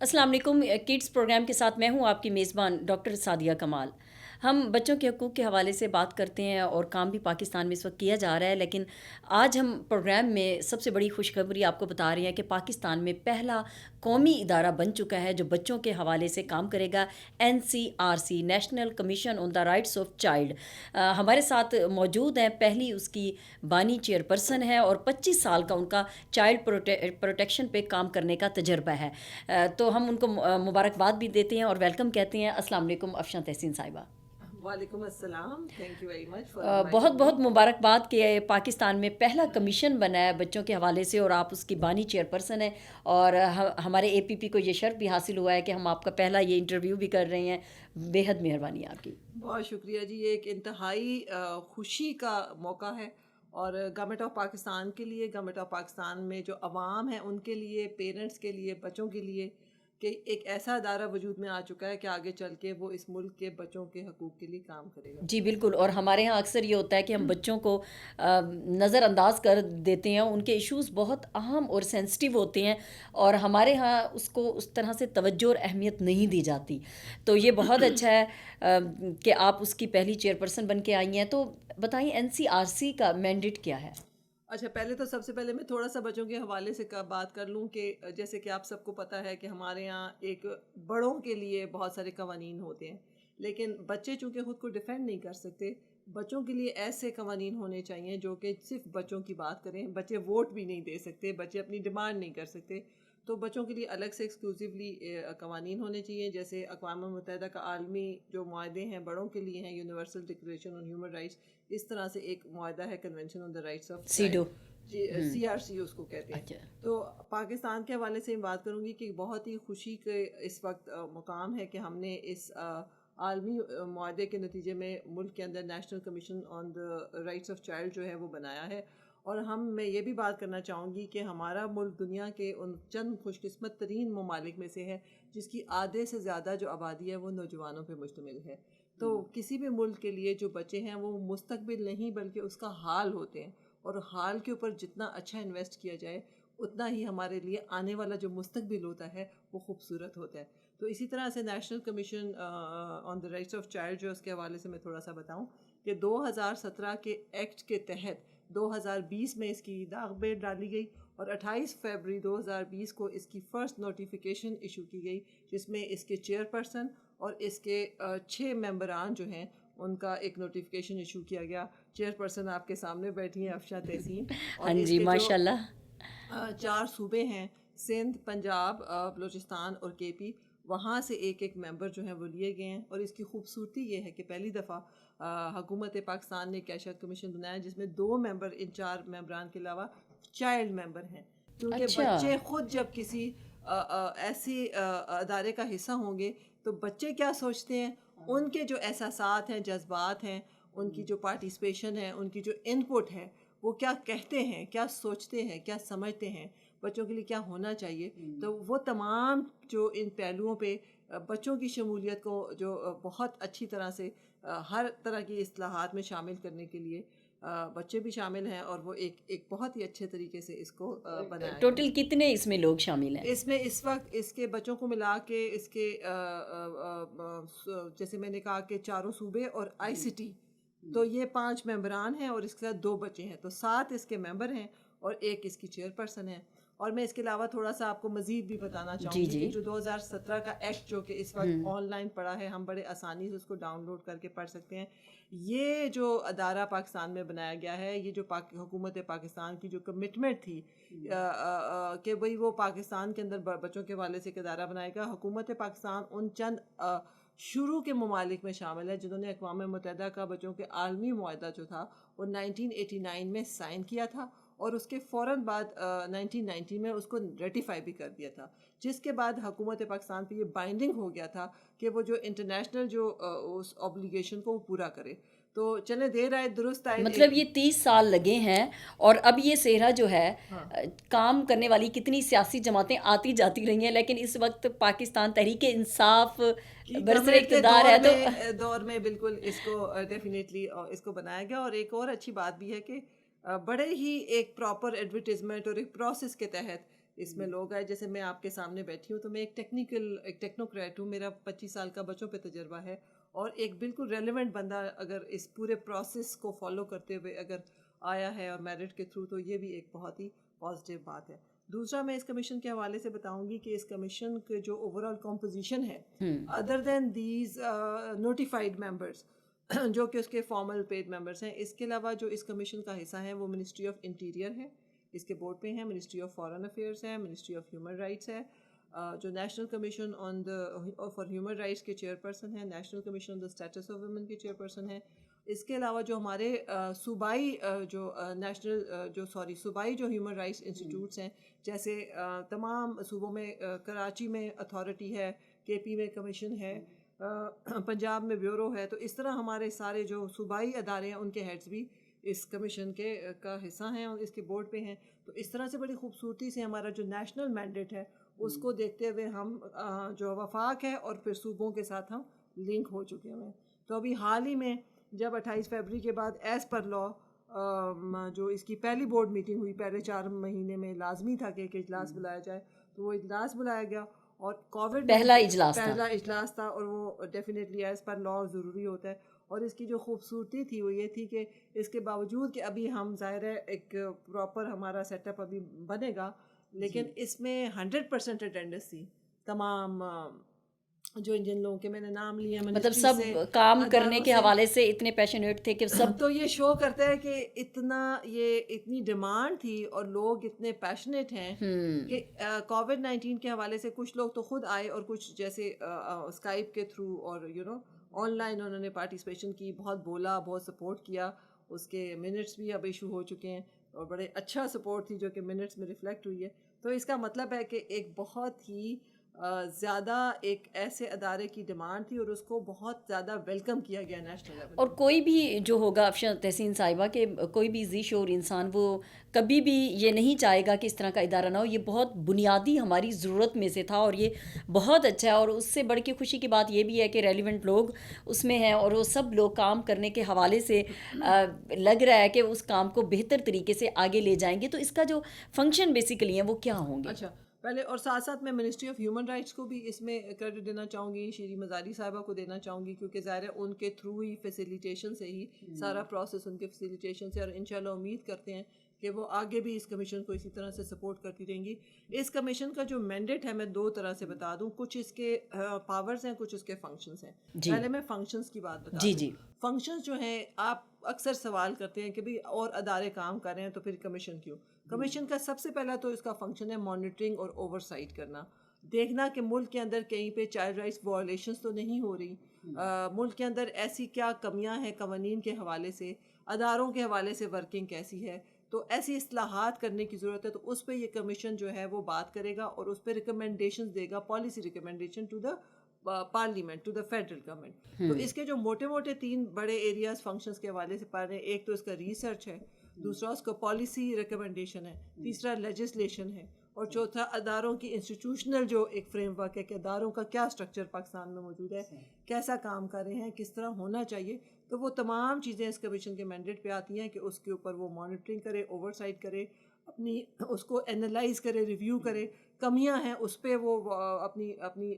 السلام علیکم، kids programme کے ساتھ میں ہوں آپ کی میزبان ڈاکٹر سعدیہ کمال۔ ہم بچوں کے حقوق کے حوالے سے بات کرتے ہیں اور کام بھی پاکستان میں اس وقت کیا جا رہا ہے، لیکن آج ہم پروگرام میں سب سے بڑی خوشخبری آپ کو بتا رہے ہیں کہ پاکستان میں پہلا قومی ادارہ بن چکا ہے جو بچوں کے حوالے سے کام کرے گا، NCRC، national commission on the rights of child. ہمارے ساتھ موجود ہیں، پہلی اس کی بانی چیئر پرسن ہے اور 25 سال کا ان کا چائلڈ پروٹیکشن پہ کام کرنے کا تجربہ ہے۔ تو ہم ان کو مبارکباد بھی دیتے ہیں اور ویلکم کہتے ہیں۔ السلام علیکم افشاں تحسین صاحبہ۔ وعلیکم السلام، thank you very much for بہت انوائٹنگ می۔ بہت مبارکباد کہ پاکستان میں پہلا کمیشن بنا ہے بچوں کے حوالے سے اور آپ اس کی بانی چیئر پرسن ہیں، اور ہمارے APP کو یہ شرف بھی حاصل ہوا ہے کہ ہم آپ کا پہلا یہ انٹرویو بھی کر رہے ہیں۔ بے حد مہربانی آپ کی۔ بہت شکریہ جی، یہ ایک انتہائی خوشی کا موقع ہے، اور گورنمنٹ آف پاکستان کے لیے، گورنمنٹ آف پاکستان میں جو عوام ہیں ان کے لیے، پیرنٹس کے لیے، بچوں کے لیے، کہ ایک ایسا ادارہ وجود میں آ چکا ہے کہ آگے چل کے وہ اس ملک کے بچوں کے حقوق کے لیے کام کرے گا۔ جی بالکل، اور ہمارے ہاں اکثر یہ ہوتا ہے کہ ہم بچوں کو نظر انداز کر دیتے ہیں، ان کے ایشوز بہت اہم اور سینسٹیو ہوتے ہیں اور ہمارے ہاں اس کو اس طرح سے توجہ اور اہمیت نہیں دی جاتی۔ تو یہ بہت اچھا ہے کہ آپ اس کی پہلی چیئر پرسن بن کے آئی ہیں۔ تو بتائیں NCRC کا مینڈیٹ کیا ہے؟ اچھا، پہلے تو سب سے پہلے میں تھوڑا سا بچوں کے حوالے سے بات کر لوں کہ جیسے کہ آپ سب کو پتہ ہے کہ ہمارے یہاں ایک بڑوں کے لیے بہت سارے قوانین ہوتے ہیں، لیکن بچے چونکہ خود کو ڈیفینڈ نہیں کر سکتے، بچوں کے لیے ایسے قوانین ہونے چاہیے جو کہ صرف بچوں کی بات کریں۔ بچے ووٹ بھی نہیں دے سکتے، بچے اپنی ڈیمانڈ نہیں کر سکتے، تو بچوں کے لیے الگ سے ایکسکلوسیولی قوانین ہونے چاہیے، جیسے اقوام متحدہ کا عالمی جو معاہدے ہیں بڑوں کے لیے ہیں، universal declaration on human rights, اس طرح سے ایک معاہدہ ہے convention on the rights of سیڈو۔ چائلڈ، CRC اس کو کہتے ہیں۔ اچھا۔ تو پاکستان کے حوالے سے بات کروں گی کہ بہت ہی خوشی کے اس وقت مقام ہے کہ ہم نے اس عالمی معاہدے کے نتیجے میں ملک کے اندر national commission on the rights of child جو ہے وہ بنایا ہے، اور میں یہ بھی بات کرنا چاہوں گی کہ ہمارا ملک دنیا کے ان چند خوش قسمت ترین ممالک میں سے ہے جس کی آدھے سے زیادہ جو آبادی ہے وہ نوجوانوں پہ مشتمل ہے۔ تو کسی بھی ملک کے لیے جو بچے ہیں وہ مستقبل نہیں بلکہ اس کا حال ہوتے ہیں، اور حال کے اوپر جتنا اچھا انویسٹ کیا جائے اتنا ہی ہمارے لیے آنے والا جو مستقبل ہوتا ہے وہ خوبصورت ہوتا ہے۔ تو اسی طرح سے national commission on the rights of child جو اس کے حوالے سے میں تھوڑا سا بتاؤں کہ 2017 کے ایکٹ کے تحت 2020 میں اس کی داغ بیل ڈالی گئی، اور 28 فروری 2020 کو اس کی فرسٹ نوٹیفیکیشن ایشو کی گئی، جس میں اس کے چیئر پرسن اور اس کے 6 ممبران جو ہیں ان کا ایک نوٹیفیکیشن ایشو کیا گیا۔ چیئر پرسن آپ کے سامنے بیٹھی ہیں افشاں تحسین، اور ہاں اس جی، کے جو ماشاء اللہ۔ 4 صوبے ہیں، سندھ، پنجاب، بلوچستان اور KP، وہاں سے ایک ایک ممبر جو ہیں وہ لیے گئے ہیں۔ اور اس کی خوبصورتی یہ ہے کہ پہلی دفعہ حکومت پاکستان نے کیشا کمیشن بنایا جس میں 2 ممبر ان 4 ممبران کے علاوہ چائلڈ ممبر ہیں، کیونکہ اچھا۔ بچے خود جب کسی ایسی ادارے کا حصہ ہوں گے تو بچے کیا سوچتے ہیں، ان کے جو احساسات ہیں، جذبات ہیں، ان کی جو پارٹیسپیشن ہے، ان کی جو ان پٹ ہے، وہ کیا کہتے ہیں، کیا سوچتے ہیں، کیا سمجھتے ہیں، بچوں کے لیے کیا ہونا چاہیے۔ تو وہ تمام جو ان پہلوؤں پہ بچوں کی شمولیت کو جو بہت اچھی طرح سے ہر طرح کی اصلاحات میں شامل کرنے کے لیے بچے بھی شامل ہیں، اور وہ ایک بہت ہی اچھے طریقے سے اس کو بنایا گیا ٹوٹل ہے۔ کتنے اس میں لوگ شامل ہیں؟ اس میں اس وقت اس کے بچوں کو ملا کے اس کے جیسے میں نے کہا کہ 4 صوبے اور ICT، تو یہ 5 ممبران ہیں اور اس کے ساتھ 2 بچے ہیں، تو 7 اس کے ممبر ہیں اور ایک اس کی چیئر پرسن ہے۔ اور میں اس کے علاوہ تھوڑا سا آپ کو مزید بھی بتانا جی چاہوں گی جی۔ کہ جو 2017 کا ایکٹ جو کہ اس وقت آن لائن پڑا ہے، ہم بڑے آسانی سے اس کو ڈاؤن لوڈ کر کے پڑھ سکتے ہیں۔ یہ جو ادارہ پاکستان میں بنایا گیا ہے، یہ جو حکومت پاکستان کی جو کمٹمنٹ تھی کہ بھئی وہ پاکستان کے اندر بچوں کے حوالے سے ایک ادارہ بنائے گا، حکومت پاکستان ان چند شروع کے ممالک میں شامل ہے جنہوں نے اقوام متحدہ کا بچوں کے عالمی معاہدہ جو تھا وہ 1989 میں سائن کیا تھا، اور اس کے فوراً بعد 1990 میں اس کو ریٹیفائی بھی کر دیا تھا، جس کے بعد حکومت پاکستان پہ یہ بائنڈنگ ہو گیا تھا کہ وہ جو انٹرنیشنل جو اس اوبلیگیشن کو وہ پورا کرے۔ تو چلیں دیر آئے درست آئے۔ مطلب یہ 30 سال لگے ہیں، اور اب یہ صحرا جو ہے ہاں، کام کرنے والی کتنی سیاسی جماعتیں آتی جاتی رہی ہیں، لیکن اس وقت پاکستان تحریک انصاف کی برسر گورنمنٹ کے اقتدار ہے تو دور میں بالکل اس کو ڈیفینیٹلی اس کو بنایا گیا۔ اور ایک اور اچھی بات بھی ہے کہ بڑے ہی ایک پراپر ایڈورٹیزمنٹ اور ایک پروسیس کے تحت اس میں لوگ آئے. جیسے میں آپ کے سامنے بیٹھی ہوں تو میں ایک ٹیکنوکریٹ ہوں, میرا 25 سال کا بچوں پہ تجربہ ہے, اور ایک بالکل ریلیونٹ بندہ اگر اس پورے پروسیس کو فالو کرتے ہوئے اگر آیا ہے اور میرٹ کے تھرو, تو یہ بھی ایک بہت ہی پازیٹیو بات ہے. دوسرا میں اس کمیشن کے حوالے سے بتاؤں گی کہ اس کمیشن کے جو اوور آل کمپوزیشن ہے, other than these notified members جو کہ اس کے فارمل پیڈ ممبرس ہیں, اس کے علاوہ جو اس کمیشن کا حصہ ہیں وہ منسٹری آف انٹیریئر ہے, اس کے بورڈ پہ ہیں, منسٹری آف فارن افیئرس ہے, منسٹری آف ہیومن رائٹس ہے, جو national commission on the for human rights کے چیئر پرسن ہیں, national commission on the status of women کے چیئر پرسن ہیں. اس کے علاوہ جو ہمارے صوبائی صوبائی جو ہیومن رائٹس انسٹیٹیوٹس ہیں, جیسے تمام صوبوں میں کراچی میں اتھارٹی ہے, کے پی میں کمیشن ہے, پنجاب میں بیورو ہے, تو اس طرح ہمارے سارے جو صوبائی ادارے ہیں ان کے ہیڈز بھی اس کمیشن کا حصہ ہیں اور اس کے بورڈ پہ ہیں. تو اس طرح سے بڑی خوبصورتی سے ہمارا جو نیشنل مینڈیٹ ہے اس کو دیکھتے ہوئے ہم جو وفاق ہے اور پھر صوبوں کے ساتھ ہم لنک ہو چکے ہیں. تو ابھی حال ہی میں جب 28 فیبری کے بعد ایز پر لا جو اس کی پہلی بورڈ میٹنگ ہوئی, پہلے 4 مہینے میں لازمی تھا کہ ایک اجلاس بلایا جائے, تو وہ اجلاس بلایا گیا, اور کووڈ پہلا اجلاس تھا, اور وہ ڈیفینیٹلی ایز پر لا ضروری ہوتا ہے. اور اس کی جو خوبصورتی تھی وہ یہ تھی کہ اس کے باوجود کہ ابھی ہم ظاہر ہے ایک پراپر ہمارا سیٹ اپ ابھی بنے گا, لیکن اس میں 100% اٹینڈنس تھی. تمام جو جن لوگوں کے میں نے نام لیے, مطلب سب کام کرنے کے حوالے سے اتنے پیشنیٹ تھے کہ سب, تو یہ شو کرتا ہے کہ اتنی ڈیمانڈ تھی اور لوگ اتنے پیشنیٹ ہیں کہ کووڈ-19 کے حوالے سے کچھ لوگ تو خود آئے, اور کچھ جیسے اسکائپ کے تھرو اور آن لائن انہوں نے پارٹیسپیشن کی, بہت بولا, بہت سپورٹ کیا. اس کے منٹس بھی اب ایشو ہو چکے ہیں, اور بڑے اچھا سپورٹ تھی جو کہ منٹس میں ریفلیکٹ ہوئی ہے. تو اس کا مطلب ہے کہ ایک بہت ہی زیادہ ایک ایسے ادارے کی ڈیمانڈ تھی, اور اس کو بہت زیادہ ویلکم کیا گیا نیشنل لیول. اور کوئی بھی جو ہوگا افشاں تحسین صاحبہ کہ کوئی بھی ذی شعور انسان وہ کبھی بھی یہ نہیں چاہے گا کہ اس طرح کا ادارہ نہ ہو. یہ بہت بنیادی ہماری ضرورت میں سے تھا, اور یہ بہت اچھا ہے. اور اس سے بڑھ کے خوشی کی بات یہ بھی ہے کہ ریلیونٹ لوگ اس میں ہیں, اور وہ سب لوگ کام کرنے کے حوالے سے لگ رہا ہے کہ اس کام کو بہتر طریقے سے آگے لے جائیں گے. تو اس کا جو فنکشن بیسیکلی ہیں وہ کیا ہوں گے؟ اچھا, پہلے اور ساتھ ساتھ میں منسٹری آف ہیومن رائٹس کو بھی اس میں کریڈٹ دینا چاہوں گی, شیری مزاری صاحبہ کو دینا چاہوں گی, کیونکہ ظاہر ہے ان کے تھرو ہی فیسیلیٹیشن سے ہی سارا پروسیس ان کے فیسیلیٹیشن سے, اور انشاءاللہ امید کرتے ہیں کہ وہ آگے بھی اس کمیشن کو اسی طرح سے سپورٹ کرتی رہیں گی. اس کمیشن کا جو مینڈیٹ ہے میں 2 طرح سے بتا دوں, کچھ اس کے پاورز ہیں, کچھ اس کے فنکشنز ہیں. پہلے میں فنکشنز کی بات بتا دوں. فنکشنز جو ہیں, آپ اکثر سوال کرتے ہیں کہ بھئی اور ادارے کام کر رہے ہیں تو پھر کمیشن کیوں. کمیشن کا سب سے پہلا تو اس کا فنکشن ہے مانیٹرنگ اور اوور سائٹ کرنا, دیکھنا کہ ملک کے اندر کہیں پہ چائلڈ رائٹس وائلیشنز تو نہیں ہو رہی, ملک کے اندر ایسی کیا کمیاں ہیں قوانین کے حوالے سے, اداروں کے حوالے سے ورکنگ کیسی ہے, تو ایسی اصلاحات کرنے کی ضرورت ہے. تو اس پہ یہ کمیشن جو ہے وہ بات کرے گا, اور اس پہ ریکمنڈیشنز دے گا, policy recommendation to the parliament, to the federal government. تو اس کے جو موٹے 3 بڑے ایریاز فنکشنز کے حوالے سے پڑھ رہے ہیں, ایک تو اس کا ریسرچ ہے, دوسرا اس کو پالیسی ریکمنڈیشن ہے, تیسرا لیجسلیشن ہے, اور چوتھا اداروں کی انسٹیٹیوشنل جو ایک فریم ورک ہے کہ اداروں کا کیا اسٹرکچر پاکستان میں موجود ہے, کیسا کام کر رہے ہیں, کس طرح ہونا چاہیے. تو وہ تمام چیزیں اس کمیشن کے مینڈیٹ پہ آتی ہیں کہ اس کے اوپر وہ مانیٹرنگ کرے, اوور سائٹ کرے, اپنی اس کو اینالائز کرے, ریویو کرے, کمیاں ہیں اس پہ وہ اپنی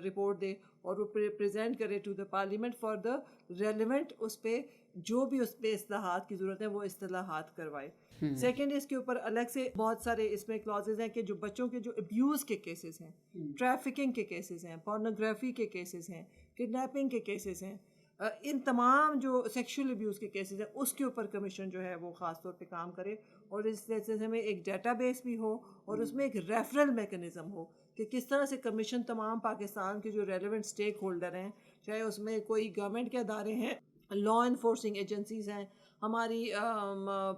رپورٹ دے, اور وہ پریزنٹ کرے to the parliament for the relevant, اس پہ جو بھی اس پہ اصلاحات کی ضرورت ہے وہ اصلاحات کروائے. سیکنڈ, اس کے اوپر الگ سے بہت سارے اس میں کلازز ہیں کہ جو بچوں کے جو ابیوز کے کیسز ہیں, ٹریفکنگ کے کیسز ہیں, پورنوگرافی کے کیسز ہیں, کڈنیپنگ کے کیسز ہیں, ان تمام جو سیکشول ابیوز کے کیسز ہیں اس کے اوپر کمیشن جو ہے وہ خاص طور پہ کام کرے, اور اس سلسلے میں ایک ڈیٹا بیس بھی ہو, اور اس میں ایک ریفرل میکنزم ہو کہ کس طرح سے کمیشن تمام پاکستان کے جو ریلیونٹ اسٹیک ہولڈر ہیں, چاہے اس میں کوئی گورنمنٹ کے ادارے ہیں, لا انفورسنگ ایجنسیز ہیں, ہماری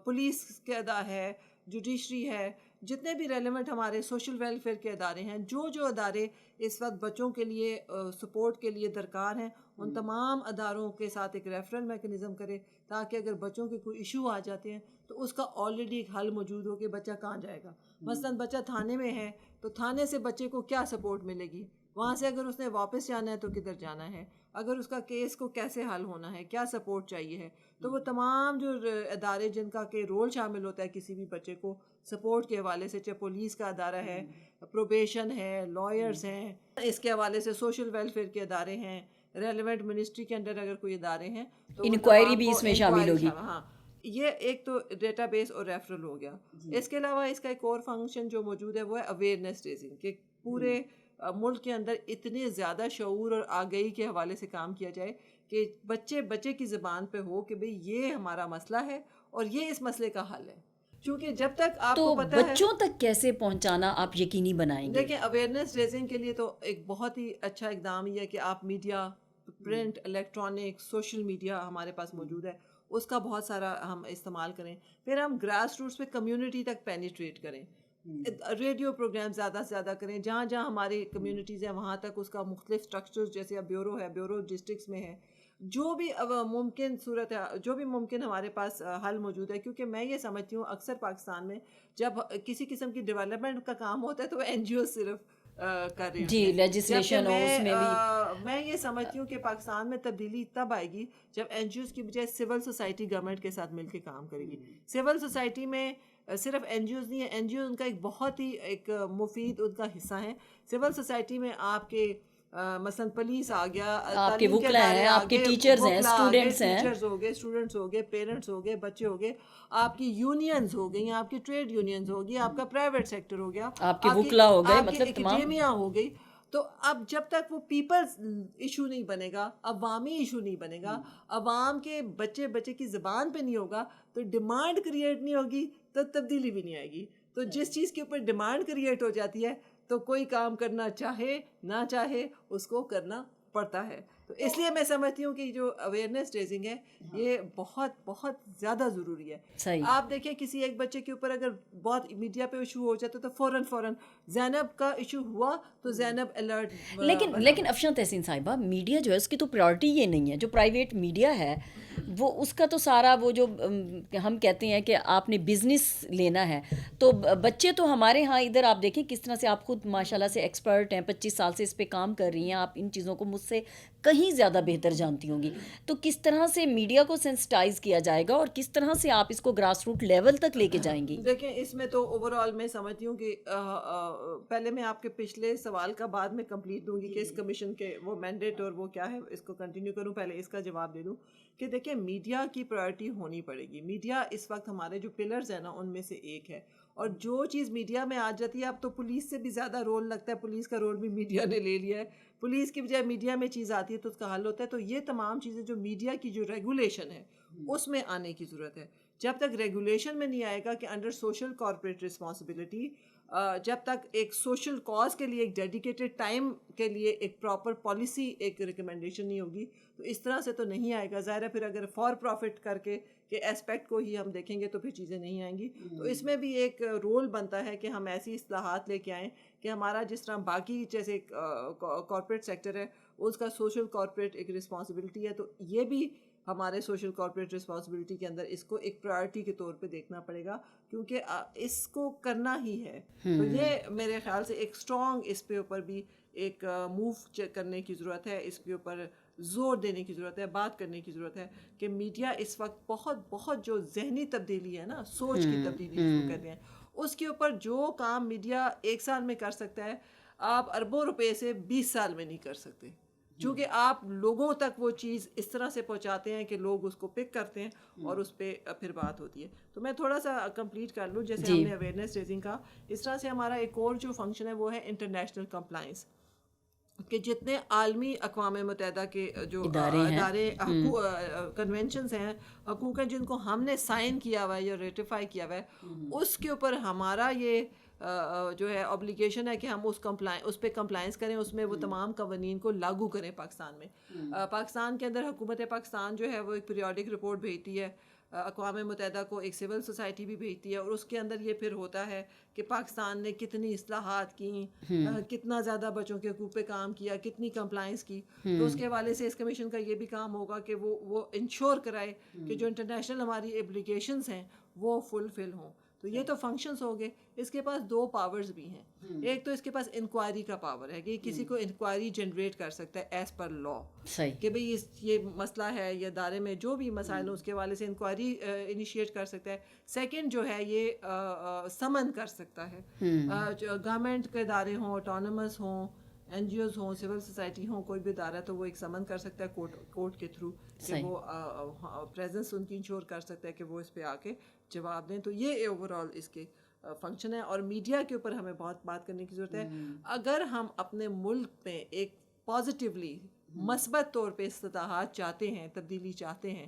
پولیس کے ادارے ہے, جوڈیشری ہے, جتنے بھی ریلیونٹ ہمارے سوشل ویلفیئر کے ادارے ہیں, جو ادارے اس وقت بچوں کے لیے سپورٹ کے لیے درکار ہیں, ان تمام اداروں کے ساتھ ایک ریفرل میکنزم کرے, تاکہ اگر بچوں کے کوئی ایشو آ جاتے ہیں تو اس کا آلریڈی ایک حل موجود ہو کہ بچہ کہاں جائے گا. مثلاً بچہ تھانے میں ہے تو تھانے سے بچے کو کیا سپورٹ ملے گی, وہاں سے اگر اس نے واپس جانا ہے تو کدھر جانا ہے, اگر اس کا کیس کو کیسے حل ہونا ہے, کیا سپورٹ چاہیے ہے. تو وہ تمام جو ادارے جن کا کہ رول شامل ہوتا ہے کسی بھی بچے کو سپورٹ کے حوالے سے, چاہے پولیس کا ادارہ ہے, پروبیشن ہے, لائرز ہیں, اس کے حوالے سے سوشل ویلفیئر کے ادارے ہیں, ریلیونٹ منسٹری کے انڈر اگر کوئی ادارے ہیں تو انکوائری بھی اس میں شامل ہوگی. ہاں, یہ ایک تو ڈیٹا بیس اور ریفرل ہو گیا. اس کے علاوہ اس کا ایک اور فنکشن جو موجود ہے وہ ہے اویئرنیس ریزنگ, کہ پورے ملک کے اندر اتنے زیادہ شعور اور آگہی کے حوالے سے کام کیا جائے کہ بچے کی زبان پہ ہو کہ بھئی یہ ہمارا مسئلہ ہے اور یہ اس مسئلے کا حل ہے. کیونکہ جب تک آپ کو پتہ ہے تو بچوں تک کیسے پہنچانا آپ یقینی بنائیں گے؟ دیکھیں, اویئرنیس ریزنگ کے لیے تو ایک بہت ہی اچھا اقدام یہ ہے کہ آپ media, print, electronic, social media ہمارے پاس موجود ہے, اس کا بہت سارا ہم استعمال کریں. پھر ہم گراس روٹس پہ کمیونٹی تک پینیٹریٹ کریں, ریڈیو پروگرام زیادہ سے زیادہ کریں, جہاں جہاں ہماری کمیونٹیز ہیں وہاں تک اس کا مختلف اسٹرکچرز, جیسے اب بیورو ہے, بیورو ڈسٹرکس میں ہے, جو بھی ممکن صورت ہے, جو بھی ممکن ہمارے پاس حل موجود ہے. کیونکہ میں یہ سمجھتی ہوں اکثر پاکستان میں جب کسی قسم کی ڈیولپمنٹ کا کام ہوتا ہے تو وہ این جی او صرف کر رہی جی, لیجسلیشن ہو اس میں بھی. میں یہ سمجھتی ہوں کہ پاکستان میں تبدیلی تب آئے گی جب این جی اوز کی بجائے سول سوسائٹی گورنمنٹ کے ساتھ مل کے کام کرے گی. سول سوسائٹی میں صرف این جی اوز نہیں ہے, این جی او ان کا ایک بہت ہی ایک مفید ان کا حصہ ہے. سول سوسائٹی میں آپ کے مثلاً پولیس آ گیا, آپ کے وکلا ہیں, آپ کے ٹیچرز ہیں, اسٹوڈنٹس ہیں, اسٹوڈنٹس ہو گئے, پیرنٹس ہو گئے, بچے ہو گئے, آپ کی یونینز ہو گئی, آپ کی ٹریڈ یونینز ہو گئی, آپ کا پرائیویٹ سیکٹر ہو گیا, آپ کے وکلا ہو گئے, مطلب اکیڈیمیا ہو گئی. تو اب جب تک وہ پیپلز ایشو نہیں بنے گا, عوامی ایشو نہیں بنے گا, عوام کے بچے کی زبان پہ نہیں ہوگا, تو ڈیمانڈ کریٹ نہیں ہوگی, تو تبدیلی بھی نہیں آئے گی. تو جس چیز کے اوپر ڈیمانڈ کریٹ ہو جاتی ہے تو کوئی کام کرنا چاہے نہ چاہے اس کو کرنا پڑتا ہے. تو اس لیے میں سمجھتی ہوں کہ جو اویئرنیس ریزنگ ہے یہ بہت بہت زیادہ ضروری ہے. آپ دیکھیں کسی ایک بچے کے اوپر اگر بہت میڈیا پہ ایشو ہو جاتا ہے تو فوراً زینب کا ایشو ہوا تو زینب الرٹ. لیکن افشاں تحسین صاحبہ, میڈیا جو ہے اس کی تو پرائورٹی یہ نہیں ہے. جو پرائیویٹ میڈیا ہے وہ اس کا تو سارا وہ جو ہم کہتے ہیں کہ آپ نے بزنس لینا ہے, تو بچے تو ہمارے ہاں ادھر آپ دیکھیں کس طرح سے, آپ خود ماشاءاللہ سے ایکسپرٹ ہیں, 25 سال سے اس پہ کام کر رہی ہیں, آپ ان چیزوں کو مجھ سے کہیں زیادہ بہتر جانتی ہوں گی. تو کس طرح سے میڈیا کو سینسٹائز کیا جائے گا اور کس طرح سے آپ اس کو گراس روٹ لیول تک لے کے جائیں گی؟ دیکھیں, اس میں تو اوور آل میں سمجھتی ہوں کہ پہلے میں آپ کے پچھلے سوال کا بعد میں کمپلیٹ دوں گی کہ اس کمیشن کے وہ مینڈیٹ اور وہ کیا ہے, اس کو کنٹینیو کروں, پہلے اس کا جواب دے دوں کہ دیکھیں میڈیا کی پرائورٹی ہونی پڑے گی. میڈیا اس وقت ہمارے جو پلرز ہیں نا ان میں سے ایک ہے, اور جو چیز میڈیا میں آ جاتی ہے اب تو پولیس سے بھی زیادہ رول لگتا ہے, پولیس کا رول بھی میڈیا نے لے لیا ہے, پولیس کی بجائے میڈیا میں چیز آتی ہے تو اس کا حل ہوتا ہے. تو یہ تمام چیزیں جو میڈیا کی جو ریگولیشن ہے اس میں آنے کی ضرورت ہے. جب تک ریگولیشن میں نہیں آئے گا کہ انڈر سوشل کارپوریٹ رسپانسبلٹی, جب تک ایک سوشل کاز کے لیے ایک ڈیڈیکیٹڈ ٹائم کے لیے ایک پراپر پالیسی ایک ریکمنڈیشن نہیں ہوگی, تو اس طرح سے تو نہیں آئے گا. ظاہر ہے پھر اگر فار پروفٹ کر کے ایسپیکٹ کو ہی ہم دیکھیں گے تو پھر چیزیں نہیں آئیں گی. تو اس میں بھی ایک رول بنتا ہے کہ ہم ایسی اصلاحات لے کے آئیں کہ ہمارا جس طرح باقی جیسے کارپوریٹ سیکٹر ہے اس کا سوشل کارپوریٹ ایک رسپانسبلٹی ہے, تو یہ بھی ہمارے سوشل کارپوریٹ رسپانسبلٹی کے اندر اس کو ایک پرائورٹی کے طور پہ دیکھنا پڑے گا, کیونکہ اس کو کرنا ہی ہے. تو یہ میرے خیال سے ایک اسٹرانگ اس پہ اوپر بھی ایک موو کرنے کی ضرورت ہے, اس کے اوپر زور دینے کی ضرورت ہے, بات کرنے کی ضرورت ہے کہ میڈیا اس وقت بہت بہت جو ذہنی تبدیلی ہے نا, سوچ کی تبدیلی جس کو کہتے ہیں, اس کے اوپر جو کام میڈیا 1 سال میں کر سکتا ہے آپ اربوں روپے سے 20 سال میں نہیں کر سکتے, چونکہ آپ لوگوں تک وہ چیز اس طرح سے پہنچاتے ہیں کہ لوگ اس کو پک کرتے ہیں اور اس پہ پھر بات ہوتی ہے. تو میں تھوڑا سا کمپلیٹ کر لوں, جیسے ہم نے اویئرنیس ریزنگ کا, اس طرح سے ہمارا ایک اور جو فنکشن ہے وہ ہے انٹرنیشنل کمپلائنس, کہ جتنے عالمی اقوام متحدہ کے جو ادارے کنونشنز ہیں, حقوق ہیں جن کو ہم نے سائن کیا ہوا ہے یا ریٹیفائی کیا ہوا ہے, اس کے اوپر ہمارا یہ جو ہے اوبلیگیشن ہے کہ ہم اس پہ کمپلائنس کریں, اس میں وہ تمام قوانین کو لاگو کریں پاکستان میں. پاکستان کے اندر حکومت پاکستان جو ہے وہ ایک پیریوڈک رپورٹ بھیجتی ہے اقوام متحدہ کو, ایک سول سوسائٹی بھی بھیجتی ہے, اور اس کے اندر یہ پھر ہوتا ہے کہ پاکستان نے کتنی اصلاحات کی, کتنا زیادہ بچوں کے حقوق پہ کام کیا, کتنی کمپلائنس کی. تو اس کے حوالے سے اس کمیشن کا یہ بھی کام ہوگا کہ وہ انشور کرائے کہ جو انٹرنیشنل ہماری ایبلیگیشنز ہیں وہ فلفل ہوں. تو تو یہ تو فنکشنز ہو گئے. اس کے پاس 2 پاورز بھی ہیں. ایک تو اس کے پاس انکوائری کا پاور ہے کہ کسی کو انکوائری جنریٹ کر سکتا ہے ایز پر لا, کہ بھئی یہ مسئلہ ہے یا ادارے میں جو بھی مسائل ہوں اس کے حوالے سے انکوائری انیشیٹ کر سکتا ہے. سیکنڈ جو ہے یہ سمن کر سکتا ہے. گورنمنٹ کے ادارے ہوں, آٹونومس ہوں, این جی اوز ہوں, سول سوسائٹی ہوں, کوئی بھی ادارہ تو وہ ایک سمن کر سکتا ہے کورٹ کے تھرو, کہ وہ پریزنس ان کی انشور کر سکتا ہے کہ وہ اس پہ آ کے جواب دیں. تو یہ اوور آل اس کے فنکشن ہے. اور میڈیا کے اوپر ہمیں بہت بات کرنے کی ضرورت ہے. اگر ہم اپنے ملک میں ایک پازیٹیولی مثبت طور پہ اصلاحات چاہتے ہیں, تبدیلی چاہتے ہیں,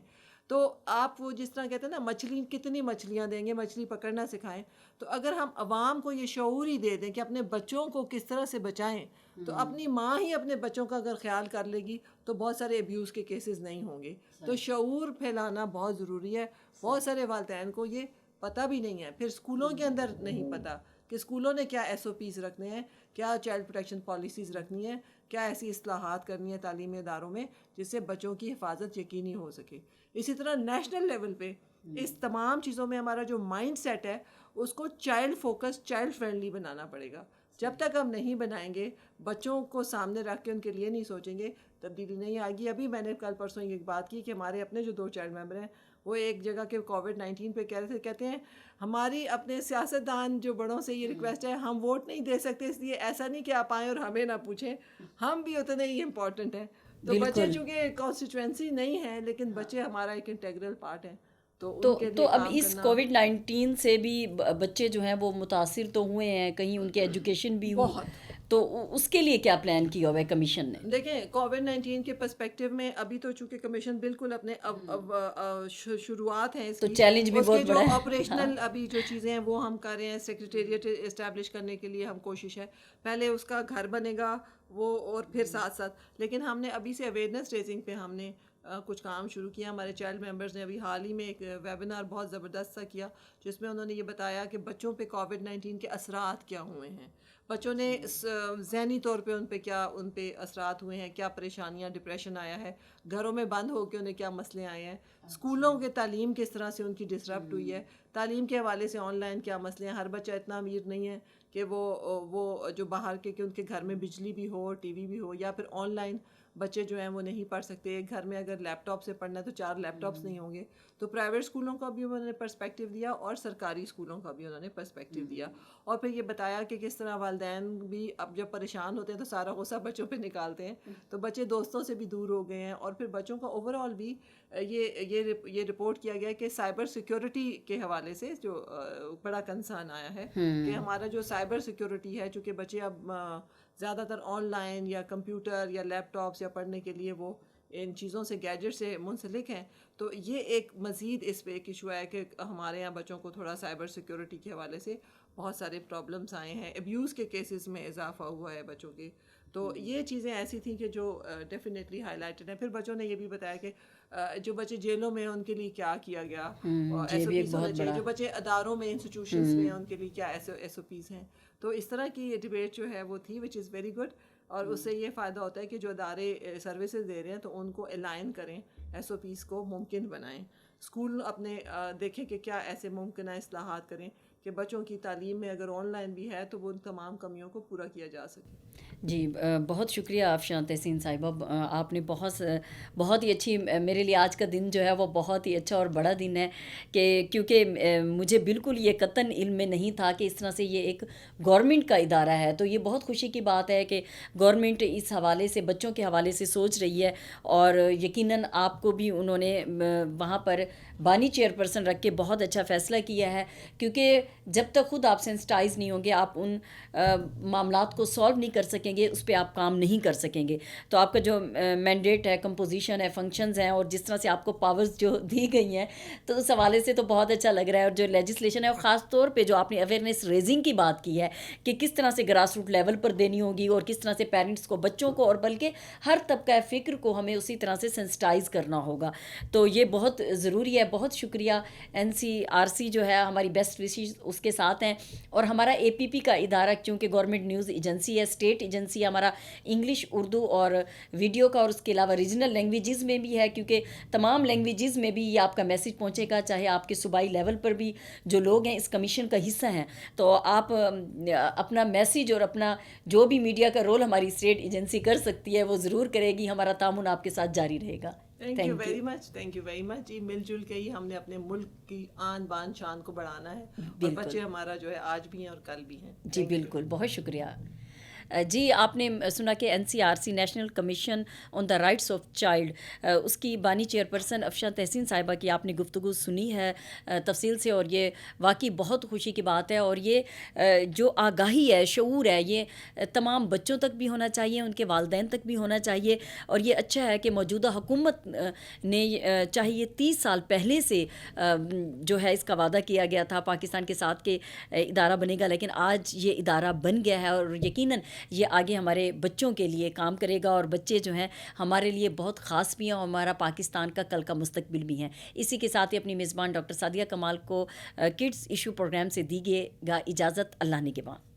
تو آپ وہ جس طرح کہتے ہیں نا مچھلی, کتنی مچھلیاں دیں گے, مچھلی پکڑنا سکھائیں. تو اگر ہم عوام کو یہ شعور ہی دے دیں کہ اپنے بچوں کو کس طرح سے بچائیں, تو اپنی ماں ہی اپنے بچوں کا اگر خیال کر لے گی تو بہت سارے ابیوز کے کیسز نہیں ہوں گے. تو شعور پھیلانا بہت ضروری ہے. بہت سارے والدین کو یہ پتہ بھی نہیں ہے, پھر اسکولوں کے اندر نہیں پتہ کہ اسکولوں نے کیا ایس او پیز رکھنے ہیں, کیا چائلڈ پروٹیکشن پالیسیز رکھنی ہے, کیا ایسی اصلاحات کرنی ہے تعلیمی اداروں میں جس سے بچوں کی حفاظت یقینی ہو سکے. اسی طرح نیشنل لیول پہ اس تمام چیزوں میں ہمارا جو مائنڈ سیٹ ہے اس کو چائلڈ فوکس, چائلڈ فرینڈلی بنانا پڑے گا. جب تک ہم نہیں بنائیں گے, بچوں کو سامنے رکھ کے ان کے لیے نہیں سوچیں گے, تبدیلی نہیں آئے گی. ابھی میں نے کل پرسوں ایک بات کی کہ ہمارے اپنے جو 2 چائلڈ ممبر ہیں وہ ایک جگہ کے کووڈ-19 پہ کہہ رہے تھے, کہتے ہیں ہماری اپنے سیاستدان جو بڑوں سے یہ ریکویسٹ ہے, ہم ووٹ نہیں دے سکتے, اس لیے ایسا نہیں کہ آپ آئیں اور ہمیں نہ پوچھیں, ہم بھی اتنے ہی امپورٹنٹ ہیں. تو بچے چونکہ کانسٹیچوئنسی نہیں ہے لیکن بچے ہمارا ایک انٹیگرل پارٹ ہیں. تو اب اس کووڈ-19 سے بھی بچے جو ہیں وہ متاثر تو ہوئے ہیں, کہیں ان کے ایجوکیشن بھی ہوئی, تو اس کے لیے کیا پلان کیا ہوا ہے کمیشن نے؟ دیکھیں کووڈ-19 کے پرسپیکٹو میں ابھی تو چونکہ کمیشن بالکل اپنے شروعات ہیں اس تو چیلنج بھی بہت بڑا ہے. جو آپریشنل ابھی جو چیزیں ہیں وہ ہم کر رہے ہیں, سیکریٹریٹ اسٹیبلش کرنے کے لیے ہم کوشش ہے. پہلے اس کا گھر بنے گا وہ, اور پھر ساتھ ساتھ لیکن ہم نے ابھی سے اویئرنیس ریزنگ پہ ہم نے کچھ کام شروع کیا. ہمارے چائلڈ ممبرز نے ابھی حال ہی میں ایک ویبینار بہت زبردست سا کیا جس میں انہوں نے یہ بتایا کہ بچوں پہ کووڈ-19 کے اثرات کیا ہوئے ہیں, بچوں نے ذہنی طور پہ ان پہ اثرات ہوئے ہیں, کیا پریشانیاں, ڈپریشن آیا ہے, گھروں میں بند ہو کے انہیں کیا مسئلے آئے ہیں, اسکولوں کے تعلیم کس طرح سے ان کی ڈسرپٹ ہوئی ہے, تعلیم کے حوالے سے آن لائن کیا مسئلے ہیں. ہر بچہ اتنا امیر نہیں ہے کہ وہ جو باہر کے کہ ان کے گھر میں بجلی بھی ہو, ٹی وی بھی ہو, یا پھر آن لائن بچے جو ہیں وہ نہیں پڑھ سکتے. ایک گھر میں اگر لیپ ٹاپ سے پڑھنا ہے تو 4 لیپ ٹاپس نہیں ہوں گے. تو پرائیویٹ اسکولوں کا بھی انہوں نے پرسپیکٹیو دیا اور سرکاری اسکولوں کا بھی انہوں نے پرسپیکٹیو دیا, اور پھر یہ بتایا کہ کس طرح والدین بھی اب جب پریشان ہوتے ہیں تو سارا غصہ بچوں پہ نکالتے ہیں, تو بچے دوستوں سے بھی دور ہو گئے ہیں. اور پھر بچوں کا اوور آل بھی یہ رپورٹ کیا گیا کہ سائبر سیکیورٹی کے حوالے سے جو بڑا کنسرن آیا ہے کہ ہمارا جو سائبر سیکیورٹی ہے, چونکہ بچے اب زیادہ تر آن لائن یا کمپیوٹر یا لیپ ٹاپس یا پڑھنے کے لیے وہ ان چیزوں سے, گیجٹ سے منسلک ہیں. تو یہ ایک مزید اس پہ ایک ایشو ہے کہ ہمارے یہاں بچوں کو تھوڑا سائبر سیکیورٹی کے حوالے سے بہت سارے پرابلمس آئے ہیں, ابیوز کے کیسز میں اضافہ ہوا ہے بچوں کے. تو یہ چیزیں ایسی تھیں کہ جو ڈیفینیٹلی ہائی لائٹڈ ہیں. پھر بچوں نے یہ بھی بتایا کہ جو بچے جیلوں میں ہیں ان کے لیے کیا کیا گیا, ایس او پیز ہونے چاہیے. جو بچے اداروں میں, انسٹیٹیوشنس میں ہیں ان کے لیے کیا ایس او پیز ہیں. تو اس طرح کی یہ ڈبیٹ جو ہے وہ تھی, وچ از ویری گڈ. اور اس سے یہ فائدہ ہوتا ہے کہ جو ادارے سروسز دے رہے ہیں تو ان کو الائن کریں, ایس او پیز کو ممکن بنائیں. اسکول اپنے دیکھیں کہ کیا ایسے ممکنہ اصلاحات کریں کہ بچوں کی تعلیم میں اگر آن لائن بھی ہے تو وہ ان تمام کمیوں کو پورا کیا جا سکے. جی بہت شکریہ آفشاں تحسین صاحبہ, آپ نے بہت ہی اچھی, میرے لیے آج کا دن جو ہے وہ بہت ہی اچھا اور بڑا دن ہے کہ کیونکہ مجھے بالکل یہ قطعاً علم میں نہیں تھا کہ اس طرح سے یہ ایک گورنمنٹ کا ادارہ ہے. تو یہ بہت خوشی کی بات ہے کہ گورنمنٹ اس حوالے سے, بچوں کے حوالے سے سوچ رہی ہے, اور یقیناً آپ کو بھی انہوں نے وہاں پر بانی چیئر پرسن رکھ کے بہت اچھا فیصلہ کیا ہے, کیونکہ جب تک خود آپ سینسٹائز نہیں ہوں گے آپ ان معاملات کو سالو نہیں کر سکیں گے, اس پہ آپ کام نہیں کر سکیں گے. تو آپ کا جو مینڈیٹ ہے, کمپوزیشن ہے, فنکشنز ہیں, اور جس طرح سے آپ کو پاورز جو دی گئی ہیں, تو اس حوالے سے تو بہت اچھا لگ رہا ہے. اور جو لیجسلیشن ہے, اور خاص طور پہ جو آپ نے اویئرنیس ریزنگ کی بات کی ہے کہ کس طرح سے گراس روٹ لیول پر دینی ہوگی, اور کس طرح سے پیرنٹس کو, بچوں کو, اور بلکہ ہر طبقہ فکر کو ہمیں اسی طرح سے سینسٹائز کرنا ہوگا. تو یہ بہت ضروری ہے. بہت شکریہ. NCRC جو ہے ہماری بیسٹ وشیز اس کے ساتھ ہیں. اور ہمارا APP کا ادارہ چونکہ گورنمنٹ نیوز ایجنسی ہے, اسٹیٹ ایجنسی ہے, ہمارا انگلش, اردو اور ویڈیو کا اور اس کے علاوہ ریجنل لینگویجز میں بھی ہے, کیونکہ تمام لینگویجز میں بھی یہ آپ کا میسج پہنچے گا, چاہے آپ کے صوبائی لیول پر بھی جو لوگ ہیں اس کمیشن کا حصہ ہیں, تو آپ اپنا میسج اور اپنا جو بھی میڈیا کا رول ہماری اسٹیٹ ایجنسی کر سکتی ہے وہ ضرور کرے گی. ہمارا تعاون آپ کے ساتھ جاری رہے گا. Thank you very much, thank you very much. جی مل جل کے ہی ہم نے اپنے ملک کی آن بان شان کو بڑھانا ہے, اور بچے ہمارا جو ہے آج بھی ہیں اور کل بھی ہیں. جی بالکل, بہت شکریہ. جی آپ نے سنا کہ NCRC national commission on the rights of child, اس کی بانی چیئرپرسن افشاں تحسین صاحبہ کی آپ نے گفتگو سنی ہے تفصیل سے, اور یہ واقعی بہت خوشی کی بات ہے. اور یہ جو آگاہی ہے, شعور ہے, یہ تمام بچوں تک بھی ہونا چاہیے, ان کے والدین تک بھی ہونا چاہیے. اور یہ اچھا ہے کہ موجودہ حکومت نے, چاہے یہ 30 سال پہلے سے جو ہے اس کا وعدہ کیا گیا تھا پاکستان کے ساتھ کہ ادارہ بنے گا, لیکن آج یہ ادارہ بن گیا ہے, اور یقیناً یہ آگے ہمارے بچوں کے لیے کام کرے گا, اور بچے جو ہیں ہمارے لیے بہت خاص بھی ہیں, اور ہمارا پاکستان کا کل کا مستقبل بھی ہیں. اسی کے ساتھ ہی اپنی میزبان ڈاکٹر سعدیہ کمال کو کڈس ایشو پروگرام سے دیجیے گا اجازت. اللہ نگہبان.